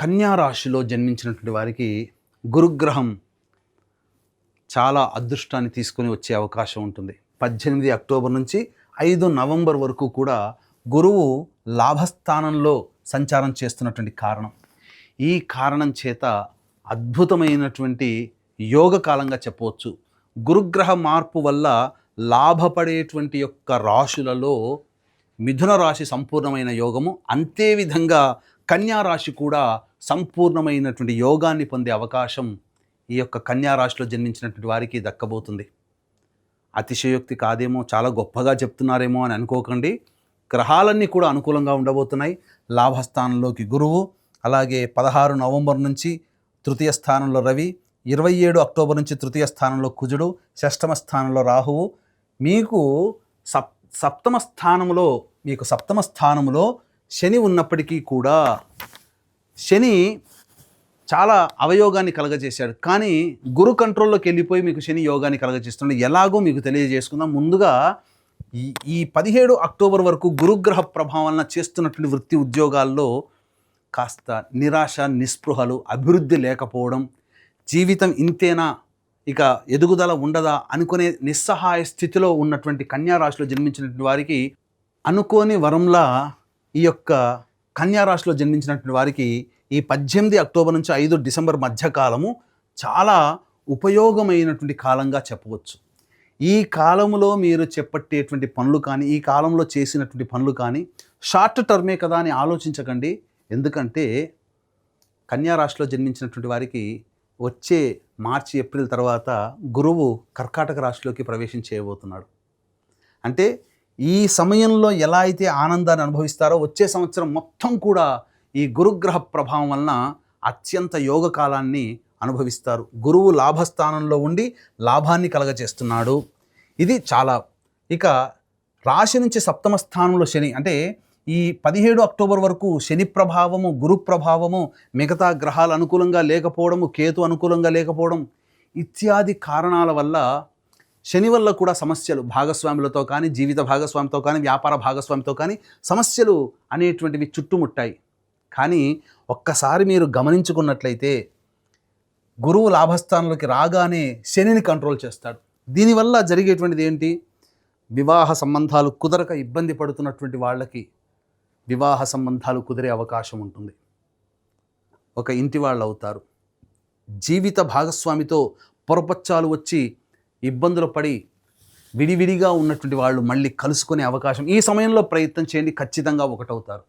కన్యా రాశిలో జన్మించినటువంటి వారికి గురుగ్రహం చాలా అదృష్టాన్ని తీసుకొని వచ్చే అవకాశం ఉంటుంది. 18 అక్టోబర్ నుంచి 5 నవంబర్ వరకు కూడా గురువు లాభస్థానంలో సంచారం చేస్తున్నటువంటి కారణం. ఈ కారణం చేత అద్భుతమైనటువంటి యోగ కాలంగా చెప్పవచ్చు. గురుగ్రహ మార్పు వల్ల లాభపడేటువంటి యొక్క రాశులలో మిథున రాశి సంపూర్ణమైన యోగము, అంతే విధంగా కన్యా రాశి కూడా సంపూర్ణమైనటువంటి యోగాన్ని పొందే అవకాశం ఈ యొక్క కన్యా రాశిలో జన్మించినటువంటి వారికి దక్కబోతుంది. అతిశయోక్తి కాదేమో, చాలా గొప్పగా చెప్తున్నారేమో అని అనుకోకండి. గ్రహాలన్నీ కూడా అనుకూలంగా ఉండబోతున్నాయి. లాభస్థానంలోకి గురువు, అలాగే 16 నవంబర్ నుంచి తృతీయ స్థానంలో రవి, 27 అక్టోబర్ నుంచి తృతీయ స్థానంలో కుజుడు, షష్టమ స్థానంలో రాహువు. మీకు సప్తమ స్థానంలో శని ఉన్నప్పటికీ కూడా శని చాలా అవయోగాన్ని కలగజేశాడు. కానీ గురు కంట్రోల్లోకి వెళ్ళిపోయి మీకు శని యోగాన్ని కలగజేస్తున్నాడు. ఎలాగో మీకు తెలియజేసుకుందాం. ముందుగా ఈ 17 అక్టోబర్ వరకు గురుగ్రహ ప్రభావం వలన చేస్తున్నటువంటి వృత్తి ఉద్యోగాల్లో కాస్త నిరాశ, నిస్పృహలు, అభివృద్ధి లేకపోవడం, జీవితం ఇంతేనా, ఇక ఎదుగుదల ఉండదా అనుకునే నిస్సహాయ స్థితిలో ఉన్నటువంటి కన్యా రాశిలో జన్మించినటువంటి వారికి అనుకోని వరంలా ఈ యొక్క కన్యా రాశిలో జన్మించినటువంటి వారికి ఈ 18 అక్టోబర్ నుంచి 5 డిసెంబర్ మధ్యకాలము చాలా ఉపయోగమైనటువంటి కాలంగా చెప్పవచ్చు. ఈ కాలంలో మీరు చేపట్టేటువంటి పనులు కానీ, ఈ కాలంలో చేసినటువంటి పనులు కానీ షార్ట్ టర్మే కదా అని ఆలోచించకండి. ఎందుకంటే కన్యా రాశిలో జన్మించినటువంటి వారికి వచ్చే మార్చి, ఏప్రిల్ తర్వాత గురువు కర్కాటక రాశిలోకి ప్రవేశం చేయబోతున్నాడు. అంటే ఈ సమయంలో ఎలా అయితే ఆనందాన్ని అనుభవిస్తారో వచ్చే సంవత్సరం మొత్తం కూడా ఈ గురుగ్రహ ప్రభావం వలన అత్యంత యోగ కాలాన్ని అనుభవిస్తారు. గురువు లాభస్థానంలో ఉండి లాభాన్ని కలగచేస్తున్నాడు. ఇది చాలా. ఇక రాశి నుంచి సప్తమ స్థానంలో శని, అంటే ఈ 17 అక్టోబర్ వరకు శని ప్రభావము, గురు ప్రభావము, మిగతా గ్రహాలు అనుకూలంగా లేకపోవడము, కేతు అనుకూలంగా లేకపోవడం ఇత్యాది కారణాల వల్ల శని వల్ల కూడా సమస్యలు భాగస్వాములతో కానీ, జీవిత భాగస్వామితో కానీ, వ్యాపార భాగస్వామితో కానీ సమస్యలు అనేటువంటివి చుట్టుముట్టాయి. కానీ ఒక్కసారి మీరు గమనించుకున్నట్లయితే గురువు లాభస్థానంలోకి రాగానే శనిని కంట్రోల్ చేస్తాడు. దీనివల్ల జరిగేటువంటిది ఏంటి? వివాహ సంబంధాలు కుదరక ఇబ్బంది పడుతున్నటువంటి వాళ్ళకి వివాహ సంబంధాలు కుదిరే అవకాశం ఉంటుంది. ఒక ఇంటి వాళ్ళు అవుతారు. జీవిత భాగస్వామితో పొరపచ్చాలు వచ్చి ఇబ్బందులు పడి విడివిడిగా ఉన్నటువంటి వాళ్ళు మళ్ళీ కలుసుకునే అవకాశం ఈ సమయంలో ప్రయత్నం చేయండి, ఖచ్చితంగా ఒకటవుతారు.